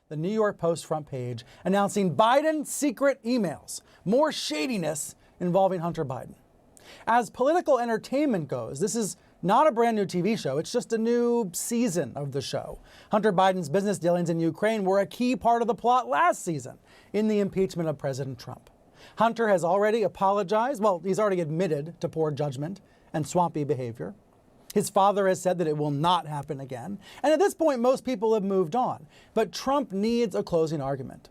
the New York Post front page announcing Biden's secret emails, more shadiness involving Hunter Biden. As political entertainment goes, this is not a brand new TV show. It's just a new season of the show. Hunter Biden's business dealings in Ukraine were a key part of the plot last season in the impeachment of President Trump. Hunter has already apologized. Well, he's already admitted to poor judgment and swampy behavior. His father has said that it will not happen again. And at this point, most people have moved on. But Trump needs a closing argument.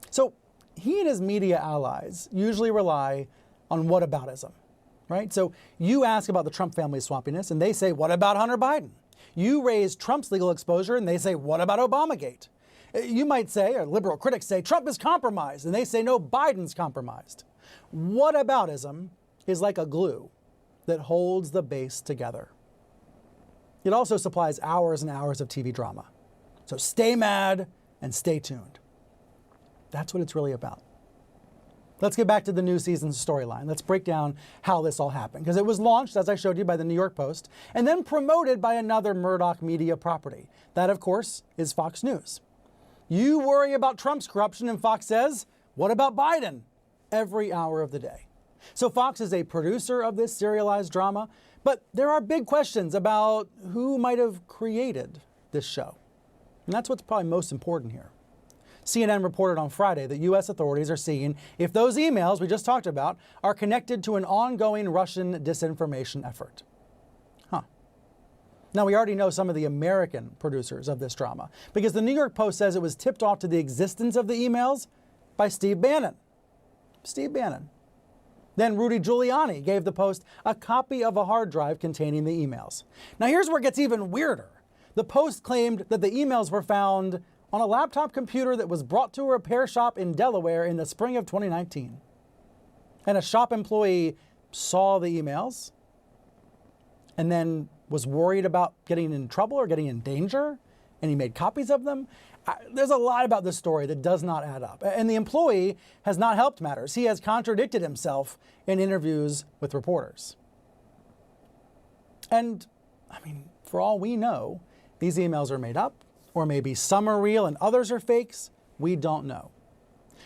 So he and his media allies usually rely on whataboutism, right? So you ask about the Trump family's swampiness, and they say, what about Hunter Biden? You raise Trump's legal exposure, and they say, what about Obamagate? You might say, or liberal critics say, Trump is compromised, and they say, no, Biden's compromised. Whataboutism is like a glue that holds the base together. It also supplies hours and hours of TV drama. So stay mad and stay tuned. That's what it's really about. Let's get back to the new season's storyline. Let's break down how this all happened, because it was launched, as I showed you, by the New York Post, and then promoted by another Murdoch media property. That, of course, is Fox News. You worry about Trump's corruption, and Fox says, what about Biden? Every hour of the day. So Fox is a producer of this serialized drama, but there are big questions about who might have created this show. And that's what's probably most important here. CNN reported on Friday that U.S. authorities are seeing if those emails we just talked about are connected to an ongoing Russian disinformation effort. Now, we already know some of the American producers of this drama, because the New York Post says it was tipped off to the existence of the emails by Steve Bannon. Steve Bannon. Then Rudy Giuliani gave the Post a copy of a hard drive containing the emails. Now, here's where it gets even weirder. The Post claimed that the emails were found on a laptop computer that was brought to a repair shop in Delaware in the spring of 2019. And a shop employee saw the emails and then was worried about getting in trouble or getting in danger, and he made copies of them. There's a lot about this story that does not add up. And the employee has not helped matters. He has contradicted himself in interviews with reporters. And, for all we know, these emails are made up, or maybe some are real and others are fakes. We don't know.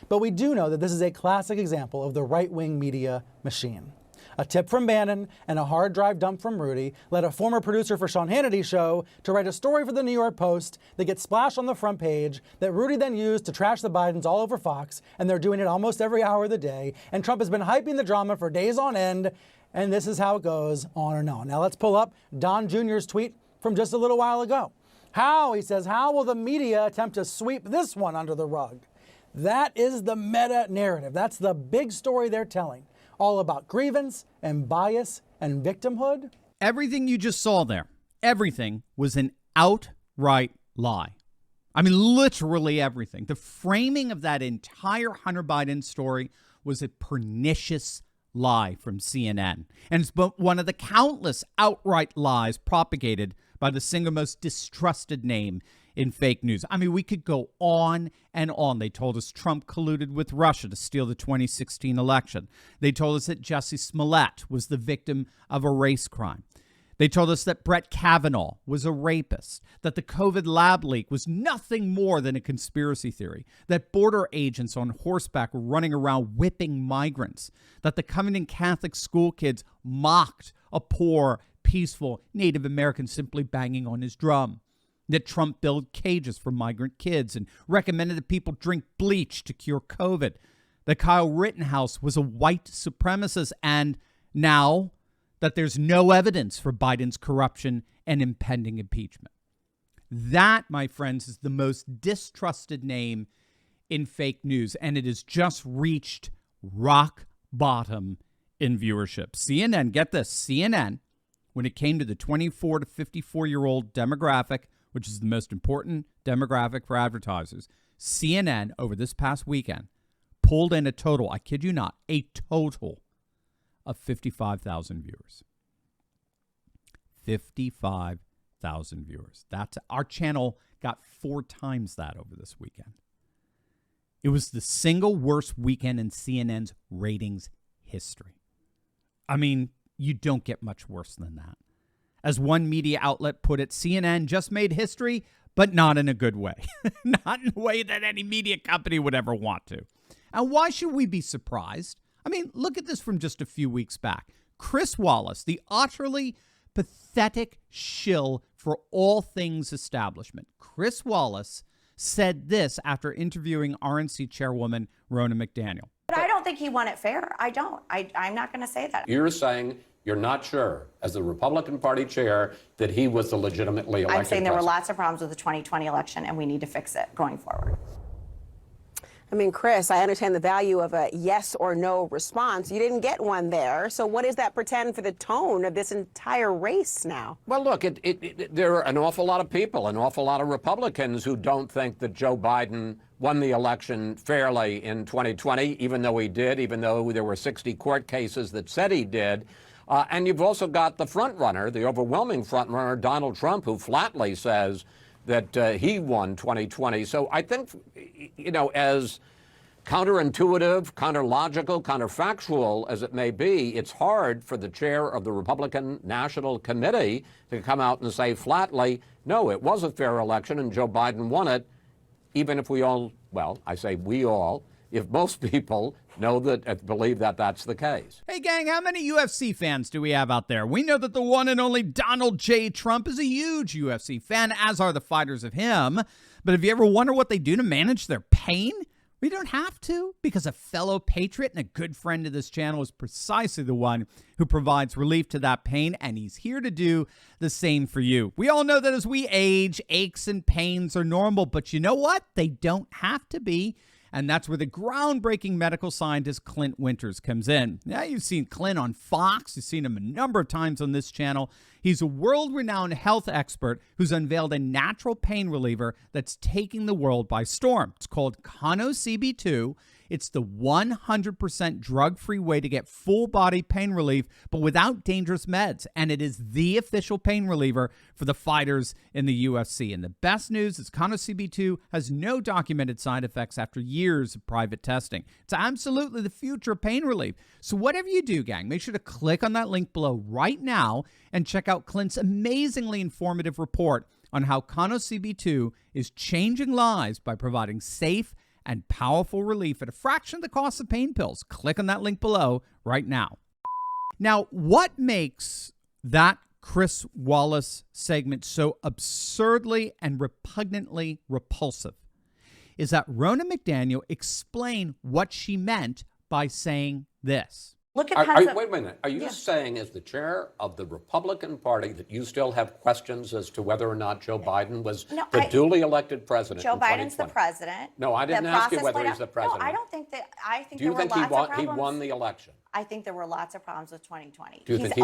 But we do know that this is a classic example of the right-wing media machine. A tip from Bannon and a hard drive dump from Rudy led a former producer for Sean Hannity's show to write a story for the New York Post that gets splashed on the front page that Rudy then used to trash the Bidens all over Fox, and they're doing it almost every hour of the day. And Trump has been hyping the drama for days on end, and this is how it goes on and on. Now let's pull up Don Jr.'s tweet from just a little while ago. He says, how will the media attempt to sweep this one under the rug? That is the meta narrative. That's the big story they're telling. All about grievance and bias and victimhood. Everything you just saw there, everything was an outright lie. Literally everything. The framing of that entire Hunter Biden story was a pernicious lie from CNN. And it's one of the countless outright lies propagated by the single most distrusted name in fake news. We could go on and on. They told us Trump colluded with Russia to steal the 2016 election. They told us that Jussie Smollett was the victim of a race crime. They told us that Brett Kavanaugh was a rapist, that the COVID lab leak was nothing more than a conspiracy theory, that border agents on horseback were running around whipping migrants, that the Covenant Catholic school kids mocked a poor, peaceful Native American simply banging on his drum, that Trump built cages for migrant kids and recommended that people drink bleach to cure COVID, that Kyle Rittenhouse was a white supremacist, and now that there's no evidence for Biden's corruption and impending impeachment. That, my friends, is the most distrusted name in fake news, and it has just reached rock bottom in viewership. CNN, get this, CNN, when it came to the 24 to 54-year-old demographic, which is the most important demographic for advertisers, CNN over this past weekend pulled in a total, I kid you not, a total of 55,000 viewers. 55,000 viewers. That's our channel got 4 times that over this weekend. It was the single worst weekend in CNN's ratings history. You don't get much worse than that. As one media outlet put it, CNN just made history but not in a good way. Not in a way that any media company would ever want to. And why should we be surprised? I mean, look at this from just a few weeks back. Chris Wallace, the utterly pathetic shill for all things establishment. Chris Wallace said this after interviewing RNC chairwoman Ronna McDaniel. But I don't think he won it fair. I don't. I'm not going to say that. You're saying you're not sure, as the Republican Party chair, that he was the legitimately elected I'm saying there were president. lots of problems with the 2020 election, and we need to fix it going forward. I mean, Chris, I understand the value of a yes or no response. You didn't get one there. So what does that portend for the tone of this entire race now? Well, look, there are an awful lot of people, an awful lot of Republicans who don't think that Joe Biden won the election fairly in 2020, even though he did, even though there were 60 court cases that said he did. And you've also got the front runner, the overwhelming front runner, Donald Trump, who flatly says that he won 2020. So I think, you know, as counterintuitive, counterlogical, counterfactual as it may be, it's hard for the chair of the Republican National Committee to come out and say flatly, no, it was a fair election and Joe Biden won it, even if we all, well, I say we all, if most people know that, believe that that's the case. Hey, gang, how many UFC fans do we have out there? We know that the one and only Donald J. Trump is a huge UFC fan, as are the fighters of him. But have you ever wondered what they do to manage their pain? We don't have to, because a fellow patriot and a good friend of this channel is precisely the one who provides relief to that pain, and he's here to do the same for you. We all know that as we age, aches and pains are normal, but you know what? They don't have to be. And that's where the groundbreaking medical scientist Clint Winters comes in. Now, you've seen Clint on Fox. You've seen him a number of times on this channel. He's a world-renowned health expert who's unveiled a natural pain reliever that's taking the world by storm. It's called CB2. It's the 100% drug-free way to get full-body pain relief, but without dangerous meds. And it is the official pain reliever for the fighters in the UFC. And the best news is CB2 has no documented side effects after years of private testing. It's absolutely the future of pain relief. So whatever you do, gang, make sure to click on that link below right now and check out Clint's amazingly informative report on how CB2 is changing lives by providing safe and powerful relief at a fraction of the cost of pain pills. Click on that link below right now. Now, what makes that Chris Wallace segment so absurdly and repugnantly repulsive is that Ronna McDaniel explained what she meant by saying this. Look at Wait a minute. Are you saying, as the chair of the Republican Party, that you still have questions as to whether or not Joe Biden was the duly elected president? Joe Biden's the president. No, I didn't ask you whether he's the president. No, I don't think that. I think Do you there think were lots of problems. he won the election? I think there were lots of problems with 2020. Do you think he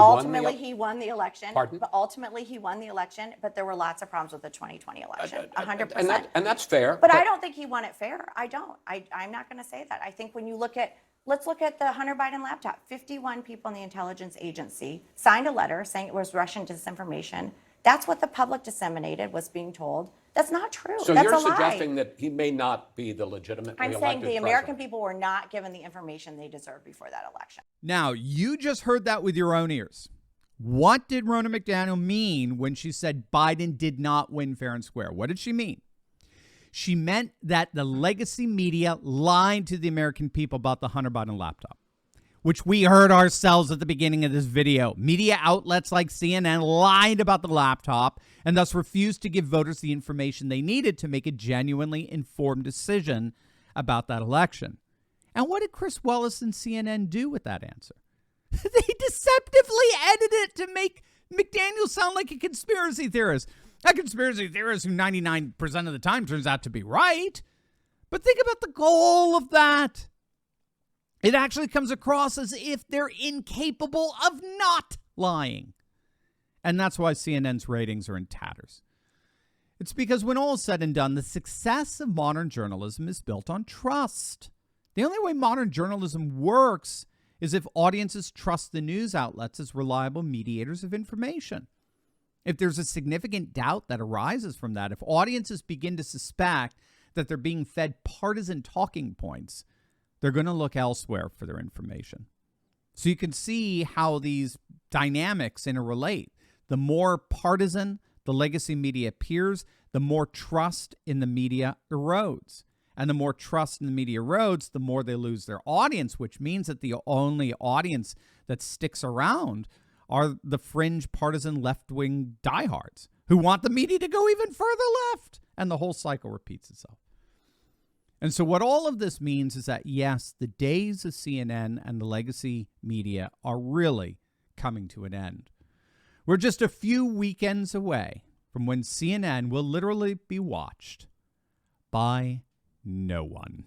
won the election? Pardon? But ultimately, he won the election. But there were lots of problems with the 2020 election. 100%. And that's fair. But I don't think he won it fair. I don't. I'm not going to say that. I think when you look at, let's look at the Hunter Biden laptop. 51 people in the intelligence agency signed a letter saying it was Russian disinformation. That's what the public disseminated, was being told. That's not true. So That's you're a lie. suggesting that he may not be the legitimately I'm elected saying the American president. people were not given the information they deserved before that election. Now, you just heard that with your own ears. What did Ronna McDaniel mean when she said Biden did not win fair and square? What did she mean? She meant that the legacy media lied to the American people about the Hunter Biden laptop, which we heard ourselves at the beginning of this video. Media outlets like CNN lied about the laptop and thus refused to give voters the information they needed to make a genuinely informed decision about that election. And what did Chris Wallace and CNN do with that answer? They deceptively edited it to make McDaniel sound like a conspiracy theorist. A conspiracy theorist who 99% of the time turns out to be right. But think about the goal of that. It actually comes across as if they're incapable of not lying. And that's why CNN's ratings are in tatters. It's because when all is said and done, the success of modern journalism is built on trust. The only way modern journalism works is if audiences trust the news outlets as reliable mediators of information. If there's a significant doubt that arises from that, if audiences begin to suspect that they're being fed partisan talking points, they're going to look elsewhere for their information. So you can see how these dynamics interrelate. The more partisan the legacy media appears, the more trust in the media erodes. And the more trust in the media erodes, the more they lose their audience, which means that the only audience that sticks around are the fringe partisan left-wing diehards who want the media to go even further left. And the whole cycle repeats itself. And so what all of this means is that, yes, the days of CNN and the legacy media are really coming to an end. We're just a few weekends away from when CNN will literally be watched by no one.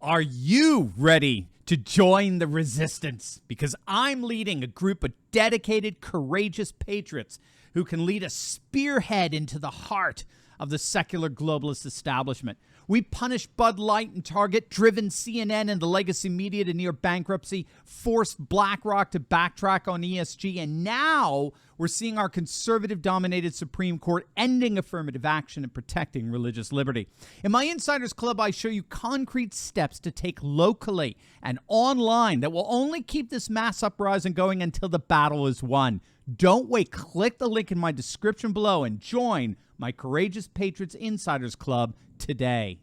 Are you ready to join the resistance? Because I'm leading a group of dedicated, courageous patriots who can lead a spearhead into the heart of the secular globalist establishment. We punished Bud Light and Target, driven CNN and the legacy media to near bankruptcy, forced BlackRock to backtrack on ESG, and now we're seeing our conservative-dominated Supreme Court ending affirmative action and protecting religious liberty. In my Insiders Club, I show you concrete steps to take locally and online that will only keep this mass uprising going until the battle is won. Don't wait. Click the link in my description below and join my Courageous Patriots Insiders Club today.